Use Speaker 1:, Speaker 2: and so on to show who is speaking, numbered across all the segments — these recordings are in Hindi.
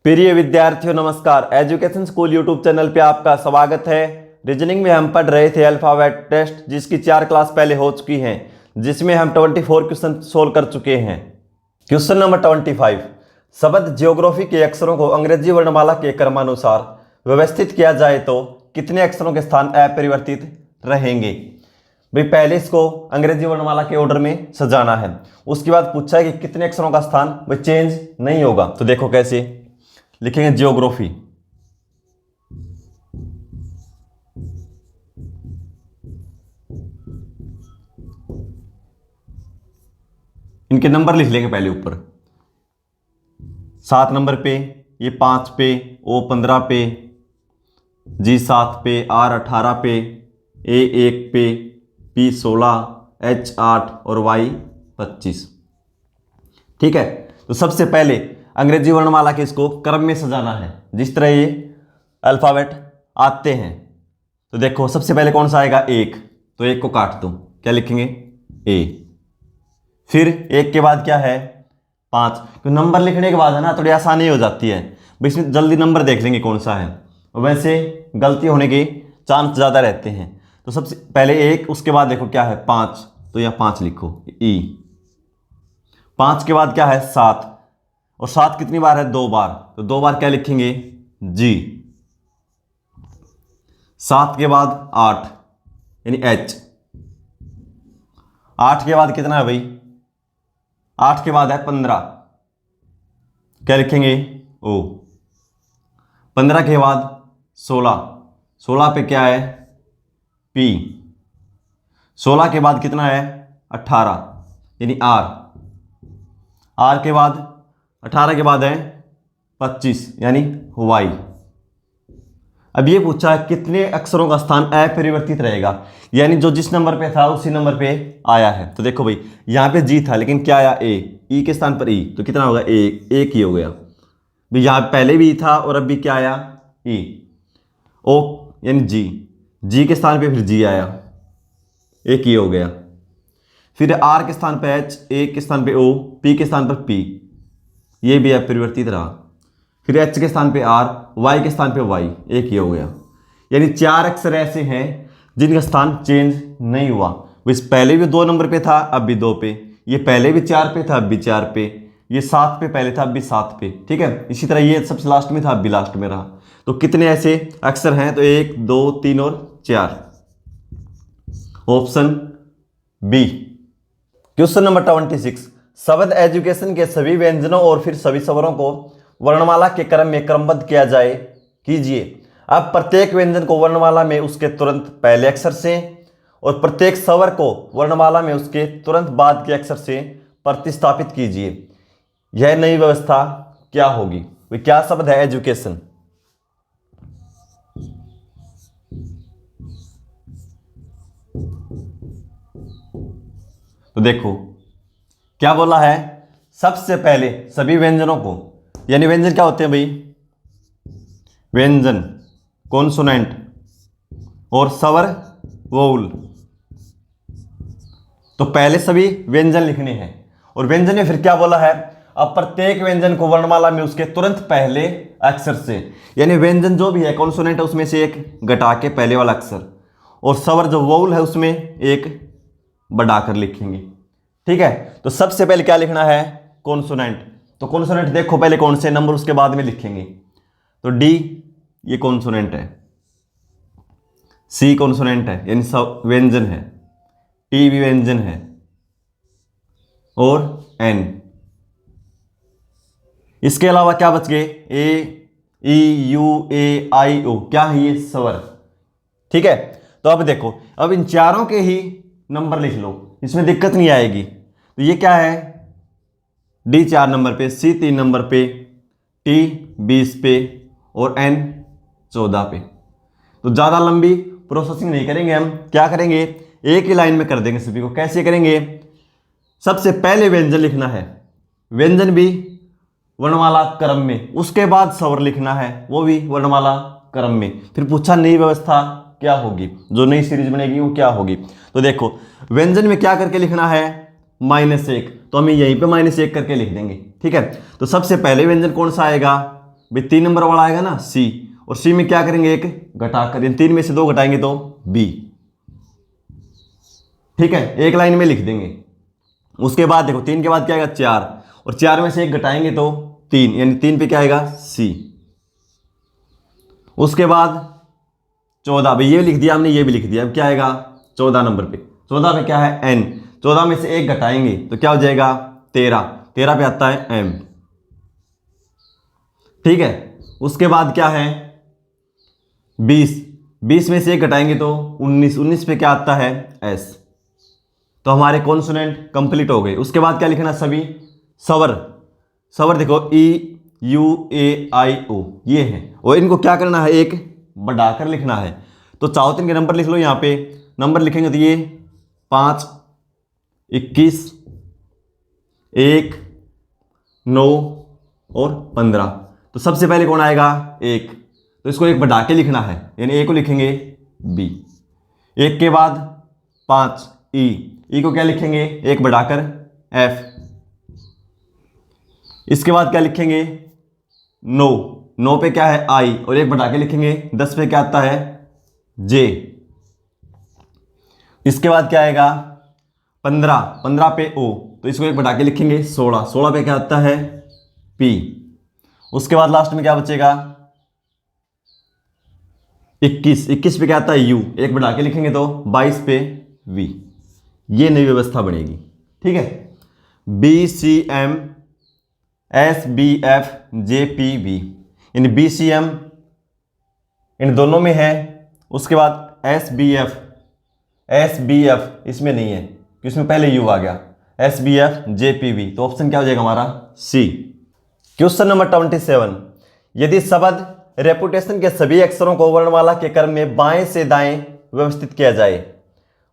Speaker 1: प्रिय विद्यार्थियों नमस्कार। एजुकेशन स्कूल यूट्यूब चैनल पे आपका स्वागत है। रीजनिंग में हम पढ़ रहे थे अल्फाबेट टेस्ट, जिसकी 4 क्लास पहले हो चुकी हैं, जिसमें हम 24 क्वेश्चन सोल्व कर चुके हैं। क्वेश्चन नंबर 25, शब्द ज्योग्राफी के अक्षरों को अंग्रेजी वर्णमाला के क्रमानुसार व्यवस्थित किया जाए तो कितने अक्षरों के स्थान अपरिवर्तित रहेंगे। भाई पहले इसको अंग्रेजी वर्णमाला के ऑर्डर में सजाना है, उसके बाद पूछा है कि कितने अक्षरों का स्थान भाई चेंज नहीं होगा। तो देखो कैसे लिखेंगे, ज्योग्राफी इनके नंबर लिख लेंगे पहले ऊपर। 7 नंबर पे, ये 5 पे, O 15 पे, G 7 पे, R 18 पे, A 1 पे, P 16, H 8 और Y 25। ठीक है, तो सबसे पहले अंग्रेजी वर्णमाला के इसको क्रम में सजाना है जिस तरह ये अल्फाबेट आते हैं। तो देखो सबसे पहले कौन सा आएगा, 1, तो 1 को काट दो, क्या लिखेंगे A। फिर 1 के बाद क्या है 5, तो नंबर लिखने के बाद है ना थोड़ी आसानी हो जाती है, इसमें जल्दी नंबर देख लेंगे कौन सा है, वैसे गलती होने के चांस ज़्यादा रहते हैं। तो सबसे पहले 1, उसके बाद देखो क्या है 5, तो यह 5 लिखो E। 5 के बाद क्या है 7, और 7 कितनी बार है 2 बार, तो 2 बार क्या लिखेंगे G। 7 के बाद 8 यानी H। 8 के बाद कितना है भाई, 8 के बाद है 15, क्या लिखेंगे O। 15 के बाद 16, 16 पे क्या है P। 16 के बाद कितना है 18 यानी R। R के बाद 18 के बाद है 25 यानी Y। अब ये पूछा है कितने अक्षरों का स्थान अपरिवर्तित रहेगा, यानी जो जिस नंबर पे था उसी नंबर पे आया है। तो देखो भाई यहाँ पे G था लेकिन क्या आया A, E के स्थान पर E, तो कितना होगा एक ही हो गया भाई। यहाँ पहले भी E था और अब भी क्या आया E। O यानी G के स्थान पे फिर G आया, एक ही हो गया। फिर R के स्थान पे H, A के स्थान पे O, P के स्थान पर P, ये भी अपरिवर्तित रहा। फिर H के स्थान पे R, Y के स्थान पे Y, एक ही हो गया। यानी 4 अक्षर ऐसे हैं जिनका स्थान चेंज नहीं हुआ। इस पहले भी 2 नंबर पे था अब भी 2 पे, ये पहले भी 4 पे था अब भी 4 पे, ये 7 पे पहले था अब भी 7 पे। ठीक है, इसी तरह ये सबसे लास्ट में था अब भी लास्ट में रहा। तो कितने ऐसे अक्षर हैं, तो 1 2 3 और 4, ऑप्शन बी। क्वेश्चन नंबर 26, शब्द एजुकेशन के सभी व्यंजनों और फिर सभी स्वरों को वर्णमाला के क्रम में क्रमबद्ध किया जाए कीजिए। अब प्रत्येक व्यंजन को वर्णमाला में उसके तुरंत पहले अक्षर से और प्रत्येक स्वर को वर्णमाला में उसके तुरंत बाद के अक्षर से प्रतिस्थापित कीजिए। यह नई व्यवस्था क्या होगी। वह क्या शब्द है एजुकेशन। तो देखो क्या बोला है, सबसे पहले सभी व्यंजनों को, यानी व्यंजन क्या होते हैं भाई, व्यंजन कॉन्सोनेंट और स्वर वोवल। तो पहले सभी व्यंजन लिखने हैं और व्यंजन में फिर क्या बोला है, अब प्रत्येक व्यंजन को वर्णमाला में उसके तुरंत पहले अक्षर से, यानी व्यंजन जो भी है कॉन्सोनेंट है उसमें से एक घटा के पहले वाला अक्षर, और स्वर जो वोवल है उसमें एक बढ़ाकर लिखेंगे। ठीक है, तो सबसे पहले क्या लिखना है कॉन्सोनेंट। तो कॉन्सोनेंट देखो पहले कौन से नंबर उसके बाद में लिखेंगे। तो डी ये कॉन्सोनेंट है, सी कॉन्सोनेंट है यानी व्यंजन है, टी भी व्यंजन है और एन। इसके अलावा क्या बच गए, ए ई यू ए आई ओ, क्या है ये स्वर। ठीक है, तो अब देखो अब इन चारों के ही नंबर लिख लो, इसमें दिक्कत नहीं आएगी। तो ये क्या है, डी 4 नंबर पे, सी 3 नंबर पे, टी 20 पे और एन 14 पे। तो ज़्यादा लंबी प्रोसेसिंग नहीं करेंगे, हम क्या करेंगे एक ही लाइन में कर देंगे सभी को। कैसे करेंगे, सबसे पहले व्यंजन लिखना है, व्यंजन भी वर्णमाला क्रम में, उसके बाद स्वर लिखना है वो भी वर्णमाला क्रम में। फिर पूछा नई व्यवस्था क्या होगी, जो नई सीरीज बनेगी वो क्या होगी। तो देखो व्यंजन में क्या करके लिखना है -1, तो हम यहीं पे -1 करके लिख देंगे। ठीक है, तो सबसे पहले व्यंजन कौन सा आएगा भाई 3 नंबर वाला आएगा ना सी, और सी में क्या करेंगे एक घटाकर, यानी 3 में से 2 घटाएंगे तो बी। ठीक है, एक लाइन में लिख देंगे। उसके बाद देखो 3 के बाद क्या आएगा 4, और 4 में से 1 घटाएंगे तो 3, यानी 3 पे क्या आएगा सी। उसके बाद 14, भाई ये लिख दिया हमने, ये भी लिख दिया। अब क्या आएगा 14 नंबर पे, 14 पे क्या है एन, 14 में से 1 घटाएंगे तो क्या हो जाएगा 13, 13 पे आता है एम। ठीक है, उसके बाद क्या है 20, 20 में से 1 घटाएंगे तो 19, 19 पे क्या आता है एस। तो हमारे कॉन्सोनेंट कंप्लीट हो गए। उसके बाद क्या लिखना सभी सवर, सवर देखो ई यू ए आई ओ ये है, और इनको क्या करना है एक बढ़ाकर लिखना है। तो चाहो तो इनके नंबर लिख लो, यहाँ पे नंबर लिखेंगे तो ये 5, 21, 1, 9 और 15। तो सबसे पहले कौन आएगा 1, तो इसको एक बढ़ा के लिखना है, यानी ए को लिखेंगे बी। 1 के बाद 5 ई को क्या लिखेंगे एक बढ़ाकर एफ। इसके बाद क्या लिखेंगे 9, 9 पे क्या है आई, और एक बढ़ा के लिखेंगे 10 पे क्या आता है जे। इसके बाद क्या आएगा 15, 15 पे ओ, तो इसको एक बढ़ा के लिखेंगे 16, 16 पे क्या आता है पी। उसके बाद लास्ट में क्या बचेगा 21, 21 पे क्या आता है यू, एक बढ़ा के लिखेंगे तो 22 पे वी। ये नई व्यवस्था बनेगी। ठीक है, B C M S B F J P B, यानी बी सी एम इन दोनों में है। उसके बाद एस बी एफ इसमें नहीं है क्योंकि इसमें पहले यू आ गया, S B F J P B. तो ऑप्शन क्या हो जाएगा हमारा सी। क्वेश्चन नंबर 27, यदि शब्द रेपुटेशन के सभी अक्षरों को वर्णमाला के क्रम में बाएं से दाएं व्यवस्थित किया जाए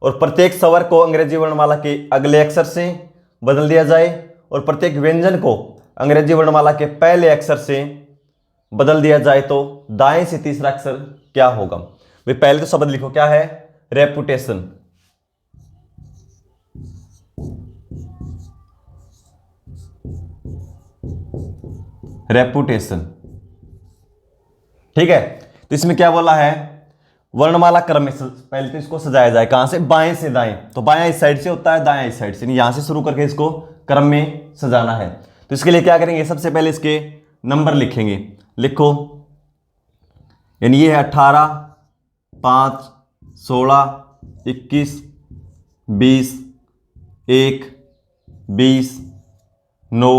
Speaker 1: और प्रत्येक स्वर को अंग्रेजी वर्णमाला के अगले अक्षर से बदल दिया जाए और प्रत्येक व्यंजन को अंग्रेजी वर्णमाला के पहले अक्षर से बदल दिया जाए, तो दाएं से तीसरा अक्षर क्या होगा। भाई पहले तो शब्द लिखो, क्या है रेपुटेशन, रेपुटेशन। ठीक है, तो इसमें क्या बोला है वर्णमाला क्रम में पहले तो इसको सजाया जाए, कहां से बाएं से दाएं। तो बायां इस साइड से होता है, दायां इस साइड से, यहां से शुरू करके इसको क्रम में सजाना है। तो इसके लिए क्या करेंगे सबसे पहले इसके नंबर लिखेंगे। लिखो, यानी ये है 18, 5, 16, 21, 20, 1, 20, 9,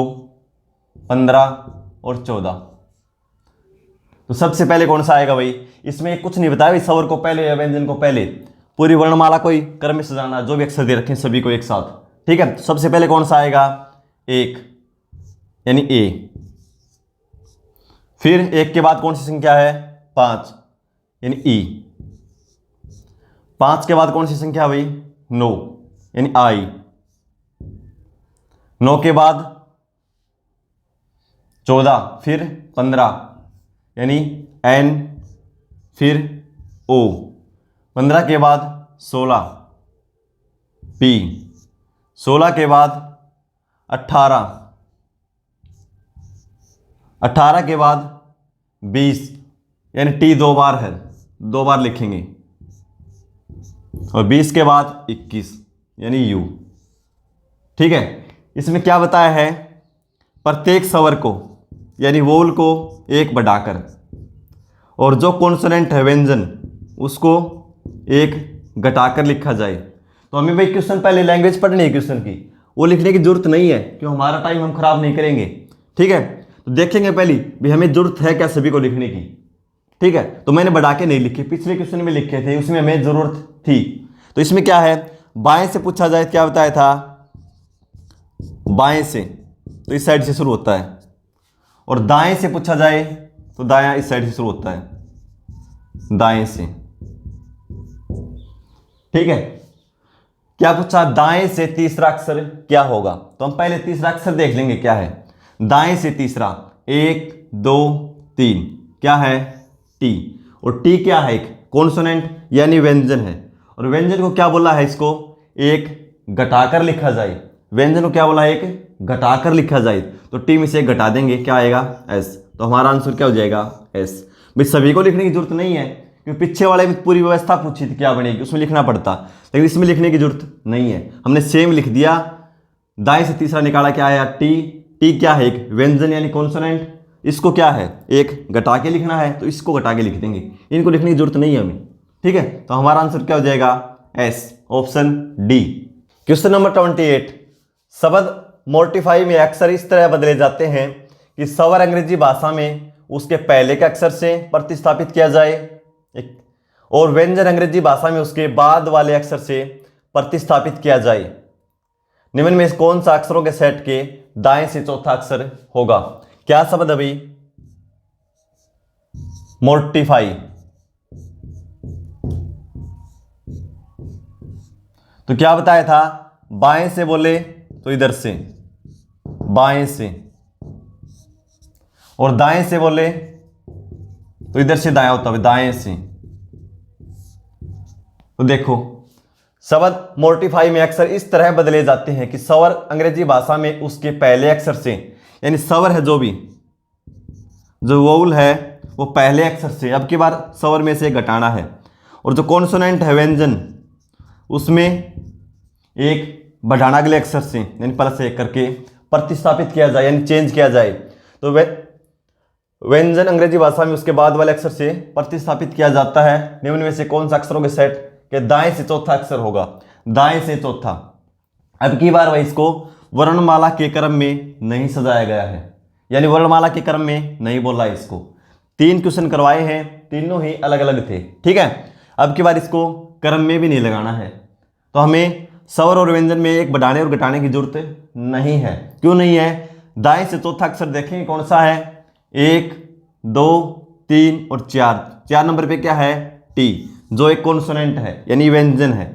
Speaker 1: 15 और 14। तो सबसे पहले कौन सा आएगा भाई, इसमें कुछ नहीं बताया भाई, स्वर को पहले या व्यंजन को पहले, पूरी वर्णमाला को ही क्रम में सजाना, जो भी अक्षर दे रखे हैं सभी को एक साथ। ठीक है, तो सबसे पहले कौन सा आएगा 1, यानी ए। फिर 1 के बाद कौन सी संख्या है 5, यानी ई। 5 के बाद कौन सी संख्या भाई 9, यानी आई। 9 के बाद 14, फिर 15, यानी एन, फिर ओ। 15 के बाद 16 पी। 16 के बाद 18, 18 के बाद 20, यानी टी 2 बार है, 2 बार लिखेंगे। और 20 के बाद 21, यानी यू। ठीक है, इसमें क्या बताया है प्रत्येक स्वर को यानी वोल को एक बढ़ाकर, और जो कॉन्सोनेंट है व्यंजन उसको एक घटाकर लिखा जाए। तो हमें भाई क्वेश्चन पहले लैंग्वेज पढ़नी है, क्वेश्चन की वो लिखने की जरूरत नहीं है क्यों हमारा टाइम हम खराब नहीं करेंगे। ठीक है, तो देखेंगे पहले भी हमें जरूरत है क्या सभी को लिखने की। ठीक है, तो मैंने बढ़ा के नहीं लिखे, पिछले क्वेश्चन में लिखे थे उसमें हमें जरूरत थी। तो इसमें क्या है बाएं से पूछा जाए, क्या बताया था बाएं से, तो इस साइड से शुरू होता है, और दाएं से पूछा जाए तो दायां इस साइड से शुरू होता है, दाएं से। ठीक है, क्या पूछा दाएं से तीसरा अक्षर क्या होगा, तो हम पहले तीसरा अक्षर देख लेंगे क्या है। दाएं से तीसरा 1, 2, 3 क्या है टी, और टी क्या है एक कॉन्सोनेंट यानी व्यंजन है, और व्यंजन को क्या बोला है इसको एक घटाकर लिखा जाए। व्यंजन को क्या बोला है एक घटाकर लिखा जाए, तो टी में से एक घटा देंगे क्या आएगा एस। तो हमारा आंसर क्या हो जाएगा एस। भाई सभी को लिखने की जरूरत नहीं है, क्योंकि पीछे वाले में पूरी व्यवस्था पूछी थी क्या बनेगी, उसमें लिखना पड़ता, लेकिन इसमें लिखने की जरूरत नहीं है, हमने सेम लिख दिया। दाएं से तीसरा निकाला क्या आया टी। टी क्या है, एक व्यंजन यानी कॉन्सोनेंट, इसको क्या है एक घटा के लिखना है, तो इसको घटा के लिख देंगे, इनको लिखने की जरूरत नहीं है हमें। ठीक है, तो हमारा आंसर क्या हो जाएगा S, option D. Question number 28, शब्द मोर्टिफाई में अक्सर इस तरह बदले जाते हैं कि स्वर अंग्रेजी भाषा में उसके पहले के अक्षर से प्रतिस्थापित किया जाए, और व्यंजन अंग्रेजी भाषा में उसके बाद वाले अक्षर से प्रतिस्थापित किया जाए। निम्न में कौन सा अक्षरों के सेट के दाएं से चौथा अक्षर होगा? क्या शब्द अभी मोर्टिफाई, तो क्या बताया था, बाएं से बोले तो इधर से बाएं से, और दाएं से बोले तो इधर से दायां होता है, दाएं से। तो देखो शब्द मोर्टिफाई में अक्सर इस तरह बदले जाते हैं कि स्वर अंग्रेजी भाषा में उसके पहले अक्षर से, यानी स्वर है जो भी, जो वोवल है वो पहले अक्षर से, अब की बार स्वर में से घटाना है, और जो कॉन्सोनेंट है व्यंजन उसमें एक बढ़ाना अगले अक्षर से, यानी प्लस एक करके प्रतिस्थापित किया जाए, यानी चेंज किया जाए। तो व्यंजन अंग्रेजी भाषा में उसके बाद वाले अक्षर से प्रतिस्थापित किया जाता है। निम्न में से कौन सा अक्षरों के सेट के दाएं से चौथा अक्षर होगा? दाएं से चौथा। अब की बार वह इसको वर्णमाला के क्रम में नहीं सजाया गया है, यानी वर्णमाला के क्रम में नहीं बोला इसको। 3 क्वेश्चन करवाए हैं, तीनों ही अलग अलग थे। ठीक है, अब की बार इसको क्रम में भी नहीं लगाना है, तो हमें स्वर और व्यंजन में एक बढ़ाने और घटाने की जरूरत नहीं है। क्यों नहीं है? दाएं से चौथा अक्षर देखेंगे कौन सा है, 1 2 3 और 4। 4 नंबर पे क्या है टी, जो एक कॉन्सोनेंट है यानी व्यंजन है।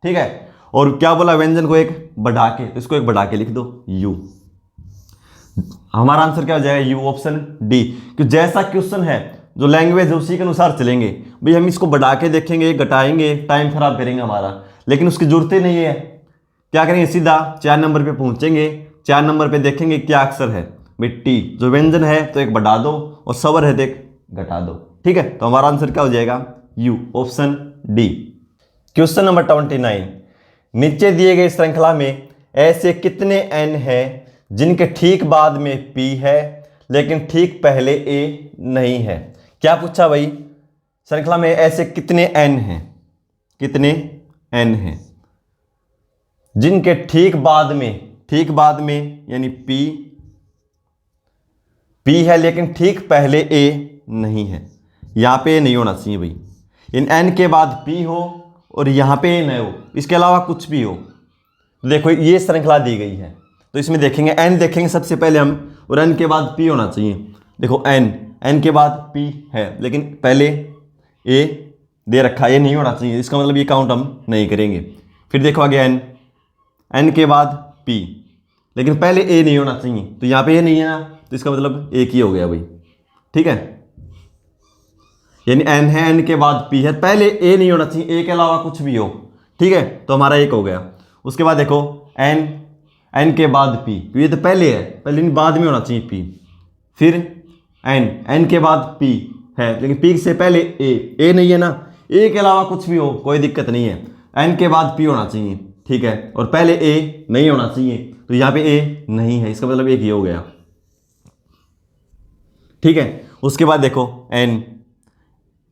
Speaker 1: ठीक है, और क्या बोला, व्यंजन को एक बढ़ा के, तो इसको एक बढ़ा के लिख दो यू। हमारा आंसर क्या हो जाएगा यू, ऑप्शन डी। क्योंकि जैसा क्वेश्चन है जो लैंग्वेज है उसी के अनुसार चलेंगे। भाई हम इसको बढ़ा के देखेंगे, घटाएंगे, टाइम खराब करेंगे हमारा, लेकिन उसकी जरूरत ही नहीं है। क्या करेंगे, सीधा 4 नंबर पे पहुंचेंगे, 4 नंबर पे देखेंगे क्या अक्षर है, भाई टी, जो व्यंजन है तो एक बढ़ा दो, और स्वर है तो एक घटा दो। ठीक है, तो हमारा आंसर क्या हो जाएगा you, option D. Question number 29, नीचे दिए गए श्रृंखला में ऐसे कितने एन हैं जिनके ठीक बाद में पी है लेकिन ठीक पहले ए नहीं है? क्या पूछा भाई, श्रृंखला में ऐसे कितने एन हैं, कितने एन हैं जिनके ठीक बाद में यानी पी है लेकिन ठीक पहले ए नहीं है। यहां पे नहीं होना चाहिए भाई, इन एन के बाद पी हो और यहां पे ए न हो, इसके अलावा कुछ भी हो। देखो ये श्रृंखला दी गई है, तो इसमें देखेंगे एन देखेंगे सबसे पहले हम, और एन के बाद पी होना चाहिए। देखो एन के बाद पी है लेकिन पहले ए दे रखा है, ये नहीं होना चाहिए, इसका मतलब ये काउंट हम नहीं करेंगे। फिर देखो आगे एन के बाद पी लेकिन पहले ए नहीं होना चाहिए, तो यहाँ पे ए नहीं है ना, तो इसका मतलब एक ही हो गया भाई। ठीक है, यानी एन है, एन के बाद पी है, पहले ए नहीं होना चाहिए, ए के अलावा कुछ भी हो। ठीक है, तो हमारा एक हो गया। उसके बाद देखो एन के बाद पी, ये तो पहले है, पहले बाद में होना चाहिए पी। फिर एन के बाद पी है लेकिन पी से पहले ए नहीं है ना, ए के अलावा कुछ भी हो कोई दिक्कत नहीं है, एन के बाद पी होना चाहिए। ठीक है, और पहले ए नहीं होना चाहिए, तो यहाँ पे ए नहीं है, इसका मतलब एक ही हो गया। ठीक है, उसके बाद देखो एन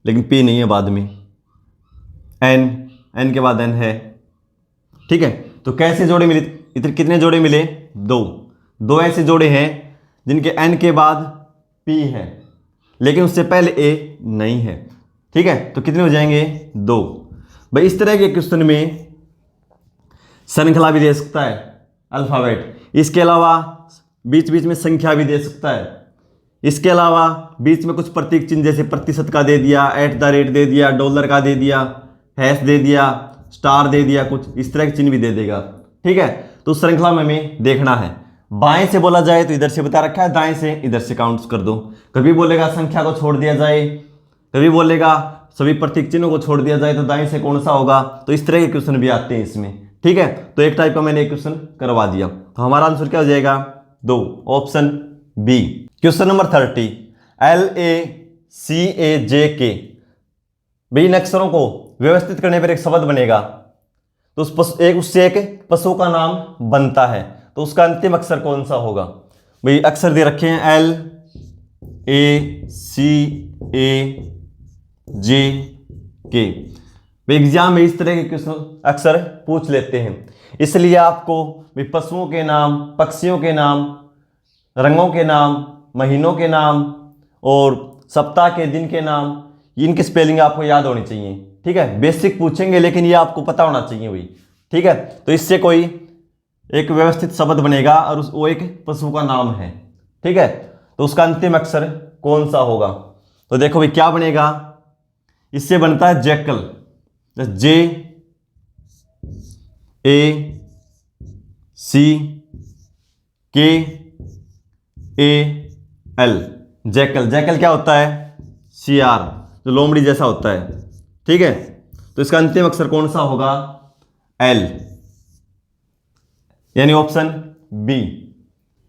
Speaker 1: लेकिन पी नहीं है बाद में, एन के बाद एन है। ठीक है, तो कैसे जोड़े मिले, इधर कितने जोड़े मिले, 2 ऐसे जोड़े हैं जिनके एन के बाद पी है लेकिन उससे पहले ए नहीं है। ठीक है, तो कितने हो जाएंगे 2। भाई इस तरह के क्वेश्चन में श्रृंखला भी दे सकता है अल्फाबेट, इसके अलावा बीच बीच में संख्या भी दे सकता है, इसके अलावा बीच में कुछ प्रतीक चिन्ह जैसे प्रतिशत का दे दिया, @ दे दिया, डॉलर का दे दिया, हैश दे दिया, स्टार दे दिया, कुछ इस तरह के चिन्ह भी दे देगा। ठीक है, तो श्रृंखला में हमें देखना है। बाएं से बोला जाए तो इधर से बता रखा है, दाएं से इधर से काउंट्स कर दो। कभी बोलेगा संख्या को छोड़ दिया जाए, कभी बोलेगा सभी प्रतीक चिन्हों को छोड़ दिया जाए, तो दाएं से कौन सा होगा, तो इस तरह के क्वेश्चन भी आते हैं इसमें। ठीक है, तो एक टाइप का मैंने एक क्वेश्चन करवा दिया, तो हमारा आंसर क्या हो जाएगा 2, option B. Question number 30, LACAJK। भाई इन अक्षरों को व्यवस्थित करने पर एक शब्द बनेगा, तो उससे एक पशु का नाम बनता है, तो उसका अंतिम अक्षर कौन सा होगा? भाई अक्षर दे रखे हैं LACAJK। एग्जाम में इस तरह के क्वेश्चन अक्सर पूछ लेते हैं, इसलिए आपको भी पशुओं के नाम, पक्षियों के नाम, रंगों के नाम, महीनों के नाम और सप्ताह के दिन के नाम, इनकी स्पेलिंग आपको याद होनी चाहिए। ठीक है, बेसिक पूछेंगे लेकिन ये आपको पता होना चाहिए भाई। ठीक है, तो इससे कोई एक व्यवस्थित शब्द बनेगा और वो एक पशु का नाम है। ठीक है, तो उसका अंतिम अक्षर कौन सा होगा? तो देखो भाई क्या बनेगा, इससे बनता है जैकल, JACKAL, जैकल। जैकल क्या होता है? CR, जो लोमड़ी जैसा होता है। ठीक है, तो इसका अंतिम अक्षर कौन सा होगा? L, यानी ऑप्शन बी।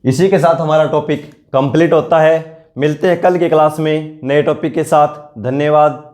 Speaker 1: इसी के साथ हमारा टॉपिक कंप्लीट होता है। मिलते हैं कल की क्लास में नए टॉपिक के साथ। धन्यवाद।